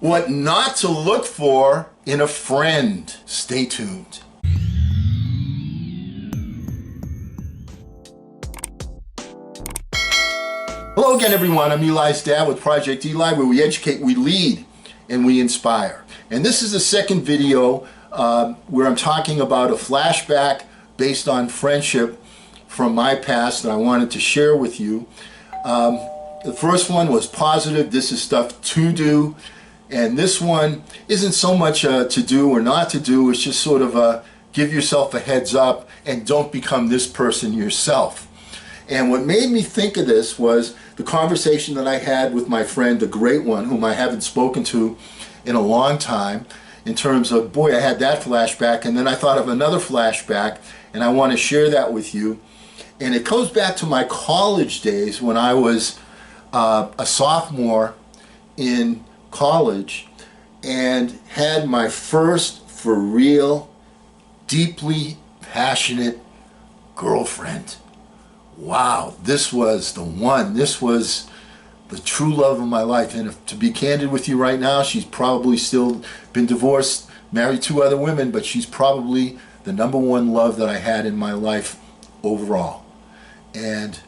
What not to look for in a friend. Stay tuned. Hello again, everyone. I'm Eli's dad with Project Eli, where we educate, we lead, and we inspire. And this is the second video where I'm talking about a flashback based on friendship from my past that I wanted to share with you. The first one was positive. This is stuff to do. And this one isn't so much to do or not to do. It's just sort of give yourself a heads up and don't become this person yourself. And what made me think of this was the conversation that I had with my friend, the great one, whom I haven't spoken to in a long time, in terms of, boy, I had that flashback, and then I thought of another flashback, and I want to share that with you. And it goes back to my college days when I was a sophomore in college and had my first, for real, deeply passionate girlfriend. Wow, this was the one. This was the true love of my life. And if, to be candid with you right now, she's probably still been divorced, married 2 other women, but she's probably the #1 love that I had in my life overall. And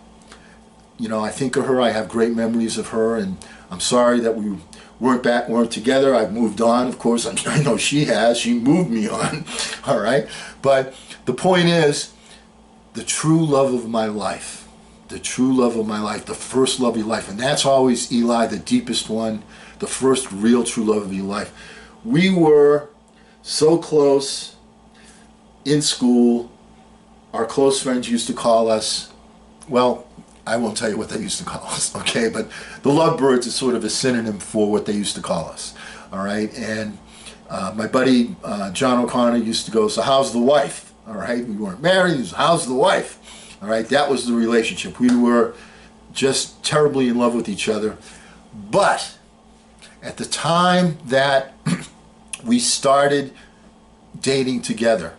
you know, I think of her. I have great memories of her, and I'm sorry that we weren't together. I've moved on, of course. I know she has. She moved me on. All right, but the point is, the true love of my life, the true love of my life, the first love of your life, and that's always, Eli, the deepest one, the first real true love of your life. We were so close in school. Our close friends used to call us, well, I won't tell you what they used to call us, okay? But the lovebirds is sort of a synonym for what they used to call us, all right? And my buddy John O'Connor used to go, so how's the wife? All right, we weren't married. He was, how's the wife? All right, that was the relationship. We were just terribly in love with each other. But at the time that we started dating together,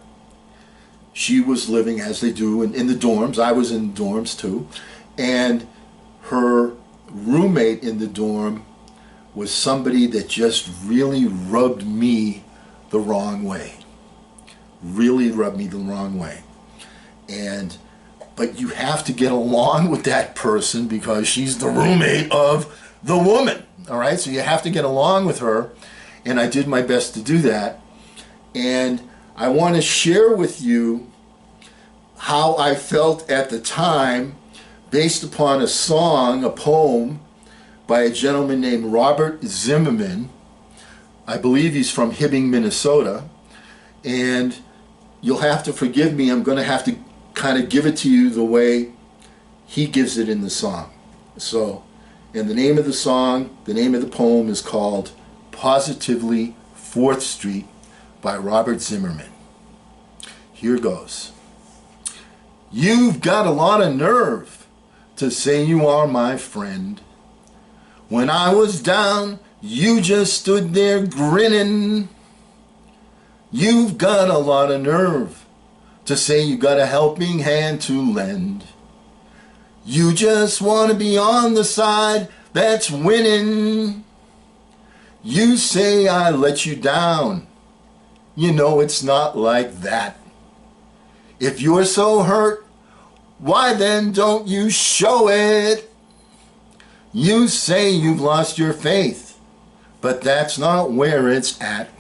she was living, as they do, in the dorms. I was in dorms too. And her roommate in the dorm was somebody that just really rubbed me the wrong way. Really rubbed me the wrong way. But you have to get along with that person because she's the roommate of the woman. All right, so you have to get along with her. And I did my best to do that. And I want to share with you how I felt at the time based upon a song, a poem by a gentleman named Robert Zimmerman. I believe he's from Hibbing, Minnesota. And you'll have to forgive me. I'm going to have to kind of give it to you the way he gives it in the song. So, and the name of the song, the name of the poem is called Positively 4th Street by Robert Zimmerman. Here goes. You've got a lot of nerve to say you are my friend. When I was down, you just stood there grinning. You've got a lot of nerve to say you got a helping hand to lend. You just want to be on the side that's winning. You say I let you down. You know it's not like that. If you're so hurt, why then don't you show it? You say you've lost your faith, but that's not where it's at.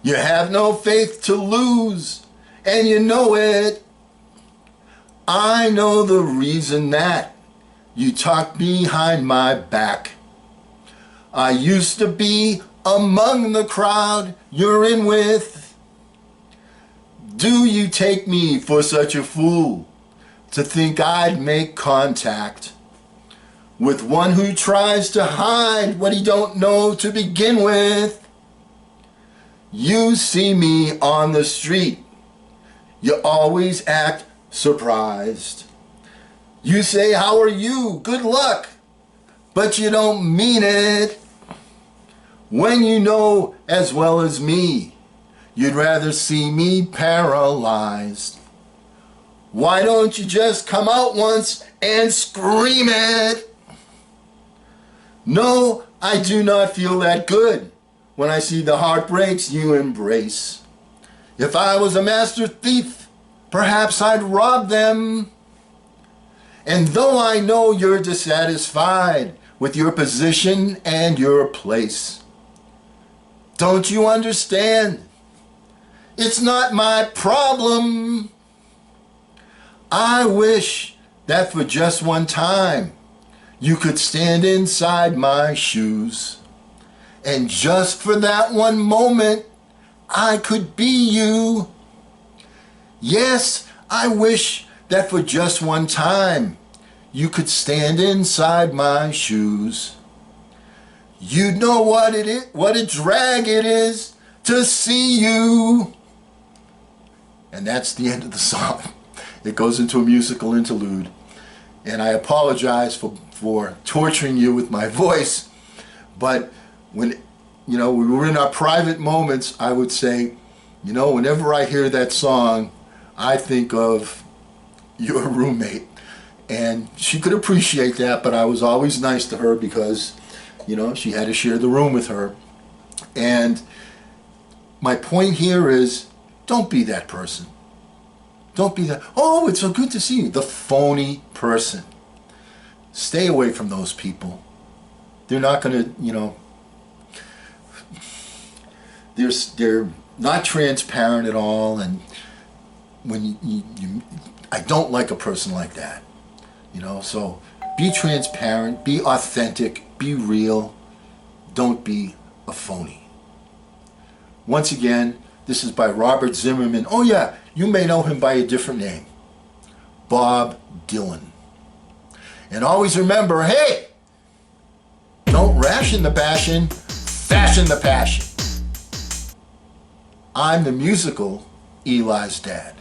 You have no faith to lose, and you know it. I know the reason that you talk behind my back. I used to be among the crowd you're in with. Do you take me for such a fool to think I'd make contact with one who tries to hide what he don't know to begin with? You see me on the street, you always act surprised. You say, how are you? Good luck. But you don't mean it. When you know as well as me, you'd rather see me paralyzed. Why don't you just come out once and scream it? No, I do not feel that good when I see the heartbreaks you embrace. If I was a master thief, perhaps I'd rob them. And though I know you're dissatisfied with your position and your place, don't you understand? It's not my problem. I wish that for just one time you could stand inside my shoes. And just for that one moment, I could be you. Yes, I wish that for just one time you could stand inside my shoes. You'd know what a drag it is to see you. And that's the end of the song. It goes into a musical interlude. And I apologize for torturing you with my voice, but when we were in our private moments, I would say, whenever I hear that song, I think of your roommate. And she could appreciate that, but I was always nice to her because, she had to share the room with her. And my point here is, don't be that person. Don't be that, oh, it's so good to see you, the phony person. Stay away from those people. They're not going to, they're not transparent at all, and when I don't like a person like that, so be transparent, be authentic, be real, don't be a phony. Once again, this is by Robert Zimmerman. Oh yeah, you may know him by a different name, Bob Dylan. And always remember, hey, don't ration the passion, fashion the passion. I'm the musical Eli's dad.